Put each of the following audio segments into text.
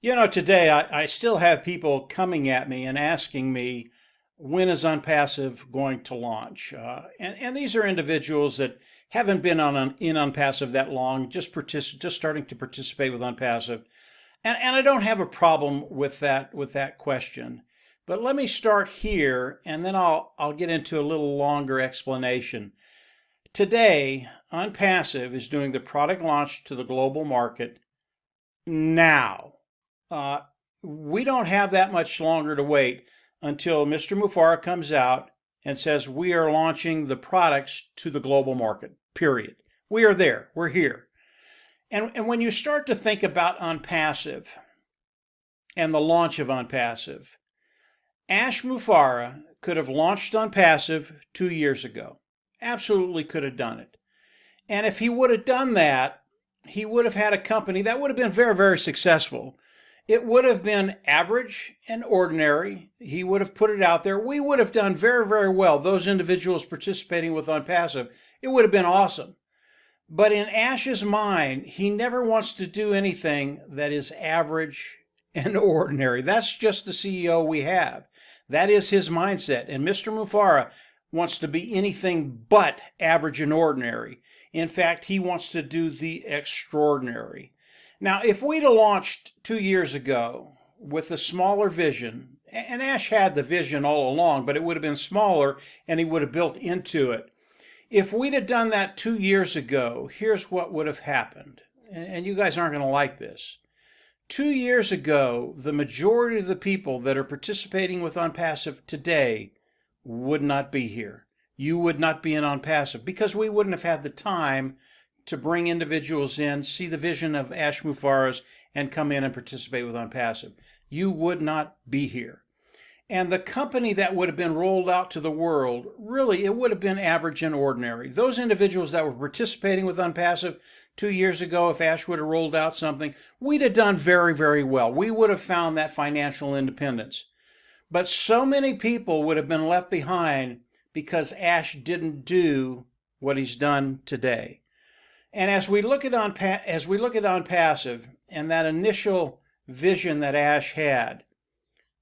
Today I still have people coming at me and asking me, when is Onpassive going to launch? And these are individuals that haven't been in Onpassive that long, just starting to participate with Onpassive. And I don't have a problem with that question. But let me start here, and then I'll get into a little longer explanation. Today, Onpassive is doing the product launch to the global market now. Uh, we don't have that much longer to wait until Mr. Mufareh comes out and says we are launching the products to the global market, period. We are there. We're here. And when you start to think about Onpassive and the launch of Onpassive, Ash Mufareh could have launched Onpassive 2 years ago. Absolutely could have done it. And if he would have done that, he would have had a company that would have been very, very successful. It would have been average and ordinary. He would have put it out there. We would have done very, very well. Those individuals participating with Onpassive, it would have been awesome. But in Ash's mind, he never wants to do anything that is average and ordinary. That's just the CEO we have. That is his mindset. And Mr. Mufareh wants to be anything but average and ordinary. In fact, he wants to do the extraordinary. Now, if we'd have launched 2 years ago with a smaller vision, and Ash had the vision all along, but it would have been smaller and he would have built into it. If we'd have done that 2 years ago, here's what would have happened. And you guys aren't going to like this. 2 years ago, the majority of the people that are participating with Onpassive today would not be here. You would not be in Onpassive because we wouldn't have had the time to bring individuals in, see the vision of Ash Mufareh's, and come in and participate with Onpassive. You would not be here. And the company that would have been rolled out to the world, really, it would have been average and ordinary. Those individuals that were participating with Onpassive 2 years ago, if Ash would have rolled out something, we'd have done very, very well. We would have found that financial independence. But so many people would have been left behind because Ash didn't do what he's done today. And as we look at Onpassive and that initial vision that Ash had,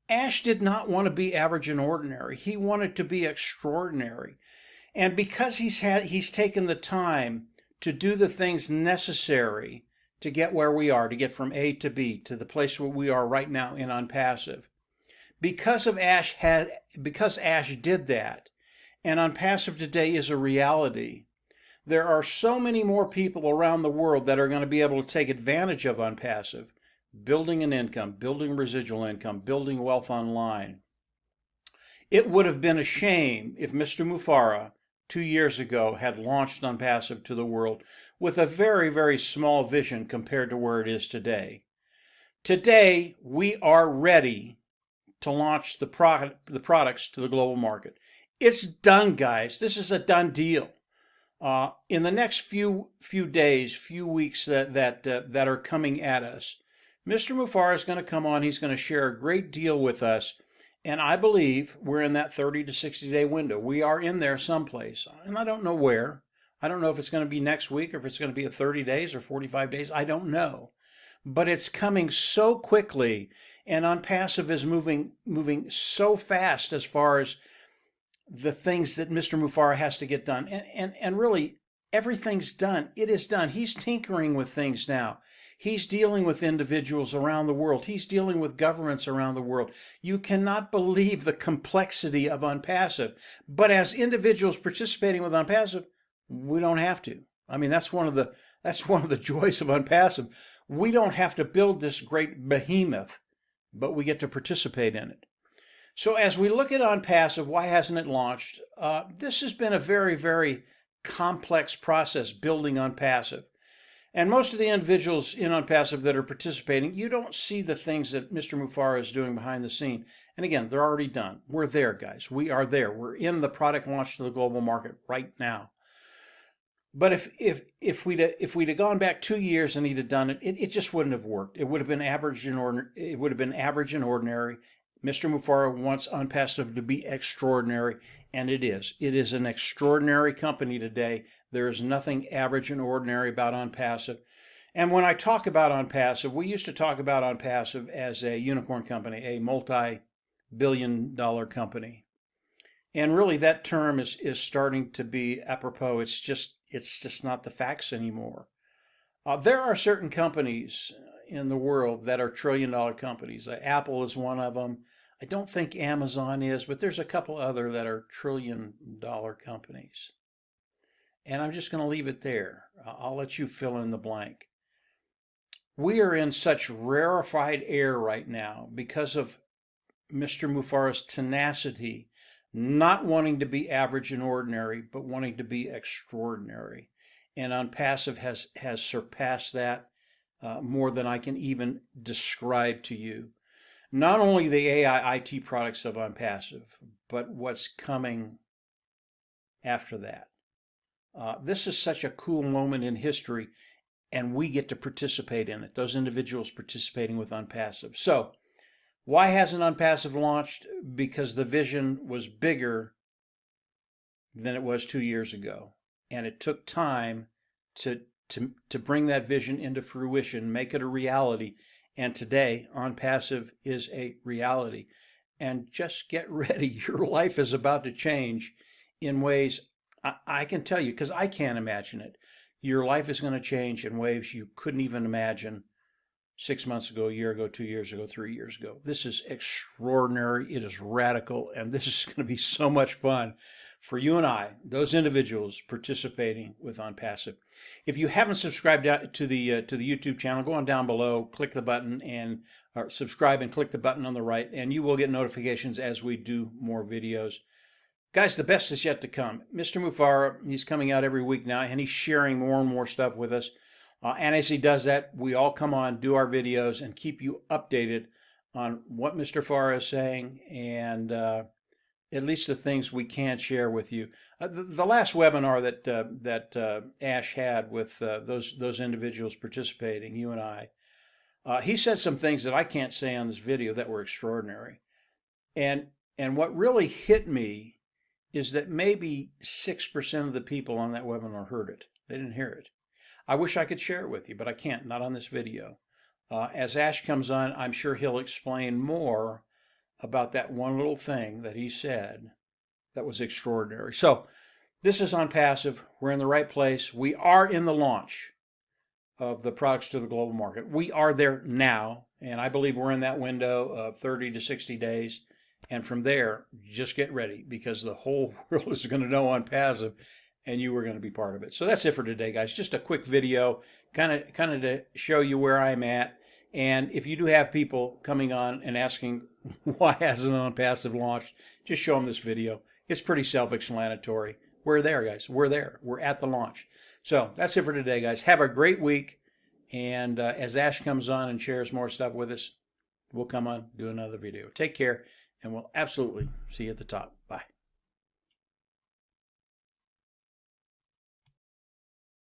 Ash did not want to be average and ordinary. He wanted to be extraordinary. And because he's taken the time to do the things necessary to get where we are, to get from A to B, to the place where we are right now in Onpassive. Because Ash did that, and Onpassive today is a reality, there are so many more people around the world that are going to be able to take advantage of Onpassive, building an income, building residual income, building wealth online. It would have been a shame if Mr. Mufareh 2 years ago had launched Onpassive to the world with a very, very small vision compared to where it is today. Today, we are ready to launch the products to the global market. It's done, guys. This is a done deal. In the next few days, few weeks that are coming at us, Mr. Mufareh is going to come on. He's going to share a great deal with us. And I believe we're in that 30 to 60 day window. We are in there someplace. And I don't know where. I don't know if it's going to be next week or if it's going to be 30 days or 45 days. I don't know. But it's coming so quickly. And Onpassive is moving so fast as far as the things that Mr. Mufareh has to get done. And really, everything's done. It is done. He's tinkering with things now. He's dealing with individuals around the world. He's dealing with governments around the world. You cannot believe the complexity of Onpassive. But as individuals participating with Onpassive, we don't have to. I mean, that's one of the joys of Onpassive. We don't have to build this great behemoth, but we get to participate in it. So as we look at Onpassive, why hasn't it launched? This has been a very, very complex process building Onpassive. And most of the individuals in Onpassive that are participating, you don't see the things that Mr. Mufareh is doing behind the scene. And again, they're already done. We're there, guys. We are there. We're in the product launch to the global market right now. But if we'd have gone back 2 years and he'd have done it, it just wouldn't have worked. It would have been average and ordinary. Mr. Mufareh wants Onpassive to be extraordinary, and it is. It is an extraordinary company today. There is nothing average and ordinary about Onpassive. And when I talk about Onpassive, we used to talk about Onpassive as a unicorn company, a multi-billion-dollar company. And really that term is starting to be apropos. It's just not the facts anymore. There are certain companies in the world that are trillion-dollar companies. Apple is one of them. I don't think Amazon is, but there's a couple other that are trillion-dollar companies. And I'm just going to leave it there. I'll let you fill in the blank. We are in such rarefied air right now because of Mr. Mufareh's tenacity, not wanting to be average and ordinary, but wanting to be extraordinary. And Onpassive has surpassed that more than I can even describe to you. Not only the AI IT products of Onpassive, but what's coming after that. This is such a cool moment in history, and we get to participate in it, those individuals participating with Onpassive. So, why hasn't Onpassive launched? Because the vision was bigger than it was 2 years ago. And it took time to bring that vision into fruition, make it a reality. And today, Onpassive is a reality. And just get ready. Your life is about to change in ways I can tell you, because I can't imagine it. Your life is going to change in ways you couldn't even imagine 6 months ago, a year ago, 2 years ago, 3 years ago. This is extraordinary. It is radical. And this is going to be so much fun for you and I, those individuals participating with Onpassive. If you haven't subscribed to the YouTube channel, go on down below, click the button and subscribe and click the button on the right, and you will get notifications as we do more videos. Guys, the best is yet to come. Mr. Mufareh, he's coming out every week now, and he's sharing more and more stuff with us. And as he does that, we all come on, do our videos, and keep you updated on what Mr. Mufareh is saying, and at least the things we can share with you. The last webinar that Ash had with those individuals participating, you and I, he said some things that I can't say on this video that were extraordinary. And what really hit me is that maybe 6% of the people on that webinar heard it. They didn't hear it. I wish I could share it with you, but I can't, not on this video. As Ash comes on, I'm sure he'll explain more about that one little thing that he said that was extraordinary. So this is Onpassive. We're in the right place. We are in the launch of the products to the global market. We are there now, and I believe we're in that window of 30 to 60 days. And from there, just get ready, because the whole world is going to know Onpassive, and you are going to be part of it. So that's it for today, guys. Just a quick video, kind of to show you where I'm at. And if you do have people coming on and asking why hasn't Onpassive launched, just show them this video. It's pretty self-explanatory. We're there, guys. We're there. We're at the launch. So that's it for today, guys. Have a great week. And as Ash comes on and shares more stuff with us, we'll come on, do another video. Take care. And we'll absolutely see you at the top. Bye.